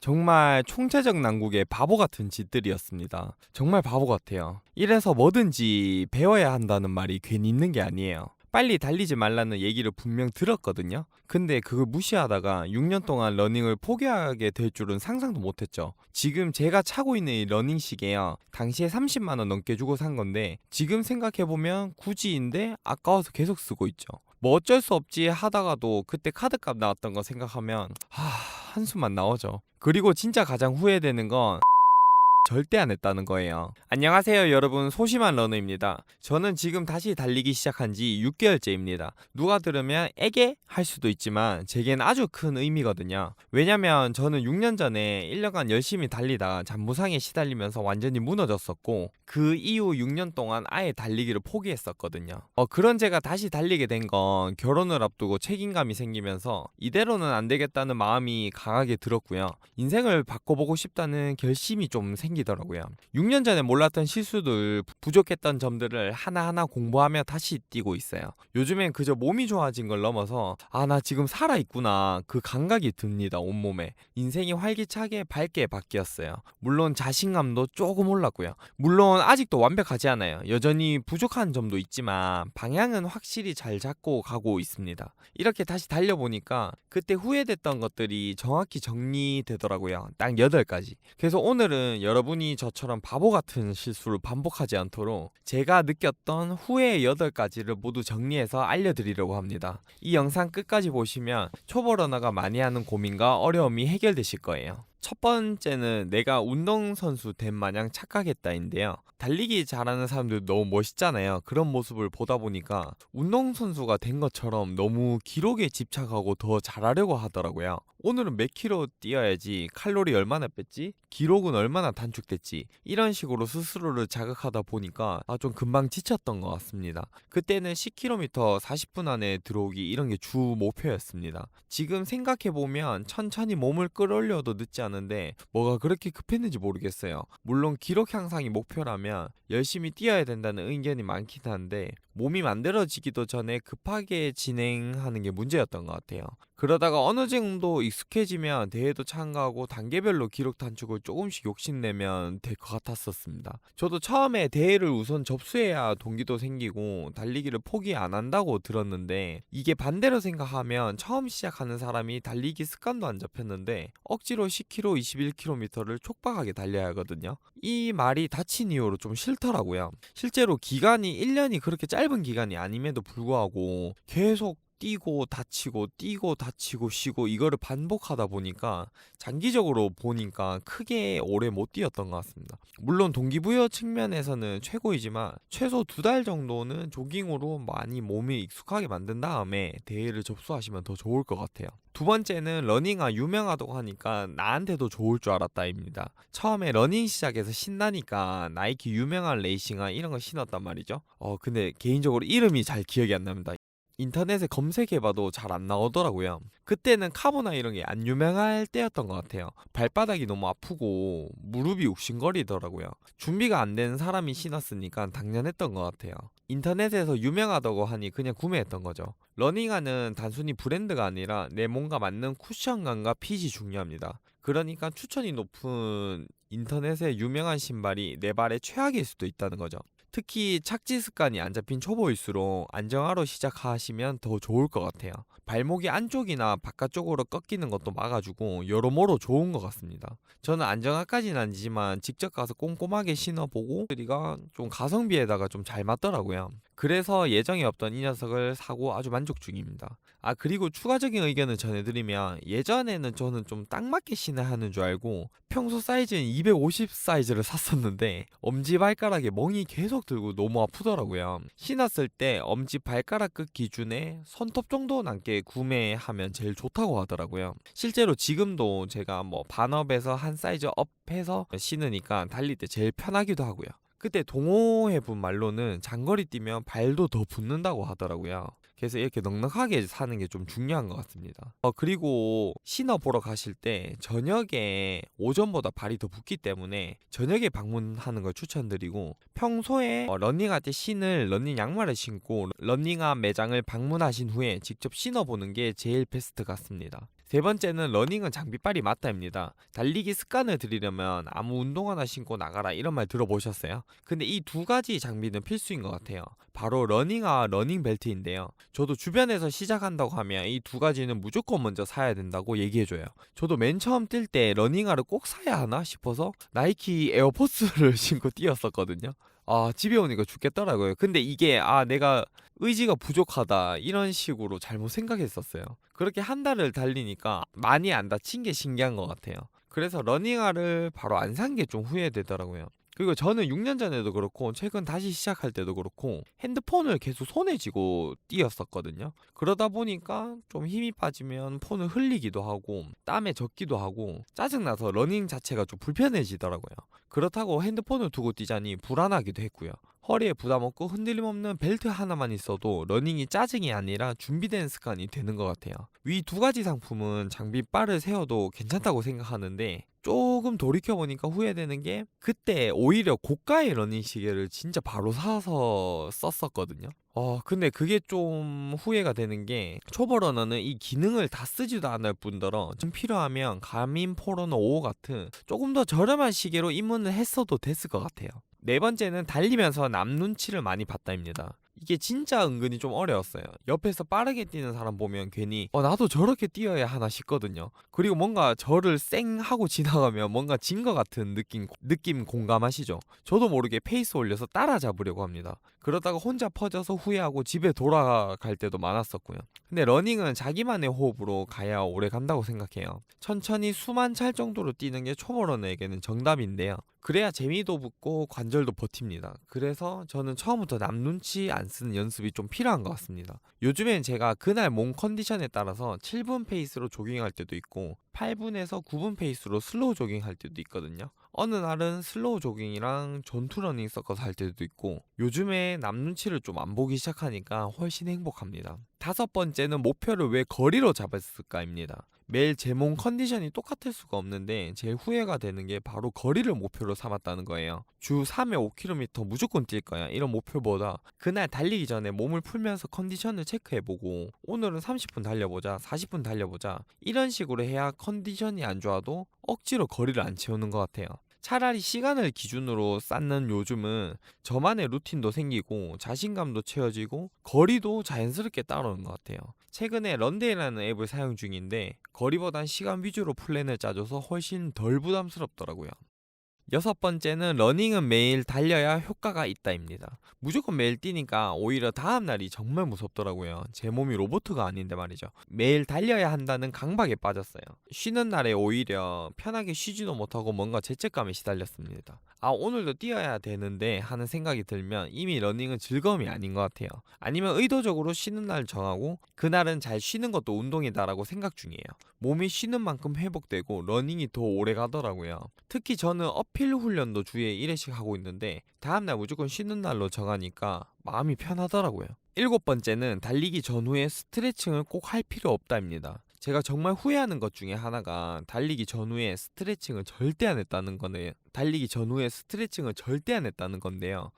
정말 총체적 난국의 바보 같은 짓들이었습니다. 정말 바보 같아요. 이래서 뭐든지 배워야 한다는 말이 괜히 있는 게 아니에요. 빨리 달리지 말라는 얘기를 분명 들었거든요. 근데 그걸 무시하다가 6년 동안 러닝을 포기하게 될 줄은 상상도 못했죠. 지금 제가 차고 있는 이 러닝 시계요. 당시에 30만 원 넘게 주고 산 건데 지금 생각해보면 굳이인데 아까워서 계속 쓰고 있죠. 뭐 어쩔 수 없지 하다가도 그때 카드값 나왔던 거 생각하면 한숨만 나오죠. 그리고 진짜 가장 후회되는 건 절대 안 했다는 거예요. 안녕하세요 여러분, 소심한 러너입니다. 저는 지금 다시 달리기 시작한 지 6개월째입니다. 누가 들으면 에게? 할 수도 있지만 제겐 아주 큰 의미거든요. 왜냐면 저는 6년 전에 1년간 열심히 달리다 잠부상에 시달리면서 완전히 무너졌었고 그 이후 6년 동안 아예 달리기를 포기했었거든요. 그런 제가 다시 달리게 된 건 결혼을 앞두고 책임감이 생기면서 이대로는 안 되겠다는 마음이 강하게 들었고요. 인생을 바꿔보고 싶다는 결심이 좀 생기더라고요. 6년 전에 몰랐던 실수들, 부족했던 점들을 하나하나 공부하며 다시 뛰고 있어요. 요즘엔 그저 몸이 좋아진 걸 넘어서 나 지금 살아있구나, 그 감각이 듭니다. 온몸에 인생이 활기차게 밝게 바뀌었어요. 물론 자신감도 조금 올랐고요. 물론 아직도 완벽하지 않아요. 여전히 부족한 점도 있지만 방향은 확실히 잘 잡고 가고 있습니다. 이렇게 다시 달려보니까 그때 후회됐던 것들이 정확히 정리되더라고요. 딱 8가지. 그래서 오늘은 여러분이 저처럼 바보 같은 실수를 반복하지 않도록 제가 느꼈던 후회의 8가지를 모두 정리해서 알려드리려고 합니다. 이 영상 끝까지 보시면 초보 러너가 많이 하는 고민과 어려움이 해결되실 거예요. 첫 번째는 내가 운동선수 된 마냥 착각했다인데요. 달리기 잘하는 사람들 너무 멋있잖아요. 그런 모습을 보다 보니까 운동선수가 된 것처럼 너무 기록에 집착하고 더 잘하려고 하더라고요. 오늘은 몇 킬로 뛰어야지, 칼로리 얼마나 뺐지, 기록은 얼마나 단축됐지, 이런 식으로 스스로를 자극하다 보니까 좀 금방 지쳤던 것 같습니다. 그때는 10km 40분 안에 들어오기, 이런 게 주 목표였습니다. 지금 생각해보면 천천히 몸을 끌어올려도 늦지 않은데 뭐가 그렇게 급했는지 모르겠어요. 물론 기록 향상이 목표라면 열심히 뛰어야 된다는 의견이 많긴 한데 몸이 만들어지기도 전에 급하게 진행하는 게 문제였던 것 같아요. 그러다가 어느 정도 익숙해지면 대회도 참가하고 단계별로 기록 단축을 조금씩 욕심내면 될 것 같았었습니다. 저도 처음에 대회를 우선 접수해야 동기도 생기고 달리기를 포기 안 한다고 들었는데 이게 반대로 생각하면 처음 시작하는 사람이 달리기 습관도 안 잡혔는데 억지로 10km, 21km를 촉박하게 달려야 하거든요. 이 말이 다친 이후로 좀 싫더라고요. 실제로 기간이 1년이 그렇게 짧은 기간이 아님에도 불구하고 계속 뛰고 다치고 쉬고 이거를 반복하다 보니까 장기적으로 보니까 크게 오래 못 뛰었던 것 같습니다. 물론 동기부여 측면에서는 최고이지만 최소 2달 정도는 조깅으로 많이 몸이 익숙하게 만든 다음에 대회를 접수하시면 더 좋을 것 같아요. 두 번째는 러닝화 유명하다고 하니까 나한테도 좋을 줄 알았다입니다. 처음에 러닝 시작해서 신나니까 나이키 유명한 레이싱화 이런 거 신었단 말이죠. 근데 개인적으로 이름이 잘 기억이 안 납니다. 인터넷에 검색해봐도 잘 안 나오더라고요. 그때는 카보나 이런 게 안 유명할 때였던 것 같아요. 발바닥이 너무 아프고 무릎이 욱신거리더라고요. 준비가 안 된 사람이 신었으니까 당연했던 것 같아요. 인터넷에서 유명하다고 하니 그냥 구매했던 거죠. 러닝화는 단순히 브랜드가 아니라 내 몸과 맞는 쿠션감과 핏이 중요합니다. 그러니까 추천이 높은 인터넷에 유명한 신발이 내 발에 최악일 수도 있다는 거죠. 특히 착지 습관이 안 잡힌 초보일수록 안정화로 시작하시면 더 좋을 것 같아요. 발목이 안쪽이나 바깥쪽으로 꺾이는 것도 막아주고 여러모로 좋은 것 같습니다. 저는 안정화까지는 아니지만 직접 가서 꼼꼼하게 신어보고 소리가 좀 가성비에다가 좀 잘 맞더라고요. 그래서 예정에 없던 이 녀석을 사고 아주 만족 중입니다. 그리고 추가적인 의견을 전해드리면 예전에는 저는 좀 딱 맞게 신어야 하는 줄 알고 평소 사이즈는 250 사이즈를 샀었는데 엄지발가락에 멍이 계속 들고 너무 아프더라고요. 신었을 때 엄지발가락 끝 기준에 손톱 정도 남게 구매하면 제일 좋다고 하더라고요. 실제로 지금도 제가 반업에서 한 사이즈 업해서 신으니까 달릴 때 제일 편하기도 하고요. 그때 동호회분 말로는 장거리 뛰면 발도 더 붓는다고 하더라고요. 그래서 이렇게 넉넉하게 사는 게 좀 중요한 것 같습니다. 그리고 신어 보러 가실 때 저녁에 오전보다 발이 더 붓기 때문에 저녁에 방문하는 걸 추천드리고 평소에 러닝할 때 신을 러닝 양말을 신고 러닝화 매장을 방문하신 후에 직접 신어보는 게 제일 베스트 같습니다. 세 번째는 러닝은 장비빨이 맞다입니다. 달리기 습관을 들이려면 아무 운동화나 신고 나가라 이런 말 들어보셨어요? 근데 이 두 가지 장비는 필수인 것 같아요. 바로 러닝화, 러닝벨트인데요. 저도 주변에서 시작한다고 하면 이 두 가지는 무조건 먼저 사야 된다고 얘기해줘요. 저도 맨 처음 뛸 때 러닝화를 꼭 사야 하나 싶어서 나이키 에어포스를 신고 뛰었었거든요. 집에 오니까 죽겠더라고요. 근데 이게 내가 의지가 부족하다 이런 식으로 잘못 생각했었어요. 그렇게 한 달을 달리니까 많이 안 다친 게 신기한 것 같아요. 그래서 러닝화를 바로 안 산 게 좀 후회되더라고요. 그리고 저는 6년 전에도 그렇고 최근 다시 시작할 때도 그렇고 핸드폰을 계속 손에 쥐고 뛰었었거든요. 그러다 보니까 좀 힘이 빠지면 폰을 흘리기도 하고 땀에 젖기도 하고 짜증나서 러닝 자체가 좀 불편해지더라고요. 그렇다고 핸드폰을 두고 뛰자니 불안하기도 했고요. 허리에 부담 없고 흔들림 없는 벨트 하나만 있어도 러닝이 짜증이 아니라 준비된 습관이 되는 것 같아요. 위 두 가지 상품은 장비빨을 세워도 괜찮다고 생각하는데 조금 돌이켜보니까 후회되는 게 그때 오히려 고가의 러닝 시계를 진짜 바로 사서 썼었거든요. 근데 그게 좀 후회가 되는 게 초보 러너는 이 기능을 다 쓰지도 않을 뿐더러 좀 필요하면 가민 포러너 5 같은 조금 더 저렴한 시계로 입문을 했어도 됐을 것 같아요. 네 번째는 달리면서 남 눈치를 많이 봤다입니다. 이게 진짜 은근히 좀 어려웠어요. 옆에서 빠르게 뛰는 사람 보면 괜히 나도 저렇게 뛰어야 하나 싶거든요. 그리고 뭔가 저를 쌩 하고 지나가면 뭔가 진 것 같은 느낌 공감하시죠? 저도 모르게 페이스 올려서 따라잡으려고 합니다. 그러다가 혼자 퍼져서 후회하고 집에 돌아갈 때도 많았었고요. 근데 러닝은 자기만의 호흡으로 가야 오래 간다고 생각해요. 천천히 수만 찰 정도로 뛰는 게 초보 러너에게는 정답인데요. 그래야 재미도 붙고 관절도 버팁니다. 그래서 저는 처음부터 남 눈치 안 쓰는 연습이 좀 필요한 것 같습니다. 요즘엔 제가 그날 몸 컨디션에 따라서 7분 페이스로 조깅할 때도 있고 8분에서 9분 페이스로 슬로우 조깅할 때도 있거든요. 어느 날은 슬로우 조깅이랑 전투 러닝 섞어서 할 때도 있고 요즘에 남 눈치를 좀 안 보기 시작하니까 훨씬 행복합니다. 다섯 번째는 목표를 왜 거리로 잡았을까입니다. 매일 제 몸 컨디션이 똑같을 수가 없는데 제일 후회가 되는 게 바로 거리를 목표로 삼았다는 거예요. 주 3회 5km 무조건 뛸 거야 이런 목표보다 그날 달리기 전에 몸을 풀면서 컨디션을 체크해보고 오늘은 30분 달려보자 40분 달려보자 이런 식으로 해야 컨디션이 안 좋아도 억지로 거리를 안 채우는 것 같아요. 차라리 시간을 기준으로 쌓는 요즘은 저만의 루틴도 생기고 자신감도 채워지고 거리도 자연스럽게 따라오는 것 같아요. 최근에 런데이라는 앱을 사용 중인데 거리보단 시간 위주로 플랜을 짜줘서 훨씬 덜 부담스럽더라고요. 여섯 번째는 러닝은 매일 달려야 효과가 있다입니다. 무조건 매일 뛰니까 오히려 다음날이 정말 무섭더라고요. 제 몸이 로봇가 아닌데 말이죠. 매일 달려야 한다는 강박에 빠졌어요. 쉬는 날에 오히려 편하게 쉬지도 못하고 뭔가 죄책감에 시달렸습니다. 오늘도 뛰어야 되는데 하는 생각이 들면 이미 러닝은 즐거움이 아닌 것 같아요. 아니면 의도적으로 쉬는 날 정하고 그날은 잘 쉬는 것도 운동이다라고 생각 중이에요. 몸이 쉬는 만큼 회복되고 러닝이 더 오래 가더라고요. 특히 저는 어필 훈련도 주에 1회씩 하고 있는데 다음날 무조건 쉬는 날로 정하니까 마음이 편하더라고요. 일곱 번째는 달리기 전후에 스트레칭을 꼭 할 필요 없다입니다. 제가 정말 후회하는 것 중에 하나가 달리기 전후에 스트레칭을 절대 안 했다는 거네요. 달리기 전후에 스트레칭을 절대 안 했다는 건데요.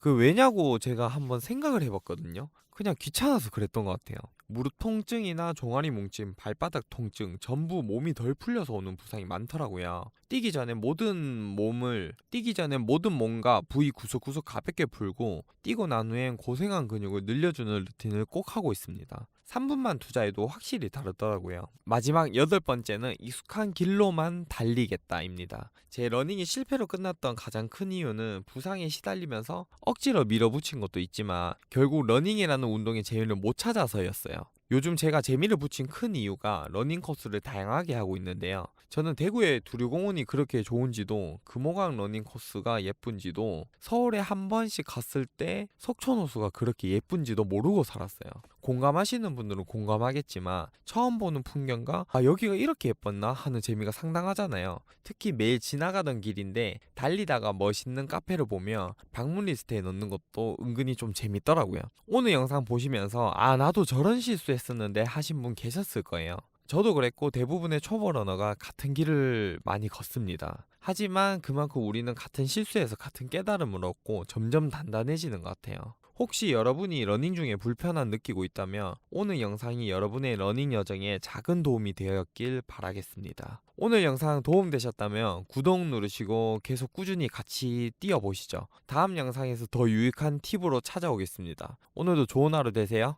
그 왜냐고 제가 한번 생각을 해봤거든요. 그냥 귀찮아서 그랬던 것 같아요. 무릎 통증이나 종아리 뭉침, 발바닥 통증, 전부 몸이 덜 풀려서 오는 부상이 많더라고요. 뛰기 전에 모든 몸과 부위 구석구석 가볍게 풀고 뛰고 난 후엔 고생한 근육을 늘려주는 루틴을 꼭 하고 있습니다. 3분만 투자해도 확실히 다르더라고요. 마지막 여덟 번째는 익숙한 길로만 달리겠다입니다. 제 러닝이 실패로 끝났던 가장 큰 이유는 부상에 시달리면서 억지로 밀어붙인 것도 있지만 결국 러닝이라는 운동의 재미를 못 찾아서였어요. 요즘 제가 재미를 붙인 큰 이유가 러닝 코스를 다양하게 하고 있는데요. 저는 대구의 두류공원이 그렇게 좋은지도 금호강 러닝 코스가 예쁜지도 서울에 한 번씩 갔을 때 석촌호수가 그렇게 예쁜지도 모르고 살았어요. 공감하시는 분들은 공감하겠지만 처음 보는 풍경과 여기가 이렇게 예뻤나 하는 재미가 상당하잖아요. 특히 매일 지나가던 길인데 달리다가 멋있는 카페를 보며 방문 리스트에 넣는 것도 은근히 좀 재밌더라고요. 오늘 영상 보시면서 나도 저런 실수했었는데 하신 분 계셨을 거예요. 저도 그랬고 대부분의 초보 러너가 같은 길을 많이 걷습니다. 하지만 그만큼 우리는 같은 실수에서 같은 깨달음을 얻고 점점 단단해지는 것 같아요. 혹시 여러분이 러닝 중에 불편함 느끼고 있다면 오늘 영상이 여러분의 러닝 여정에 작은 도움이 되었길 바라겠습니다. 오늘 영상 도움되셨다면 구독 누르시고 계속 꾸준히 같이 뛰어보시죠. 다음 영상에서 더 유익한 팁으로 찾아오겠습니다. 오늘도 좋은 하루 되세요.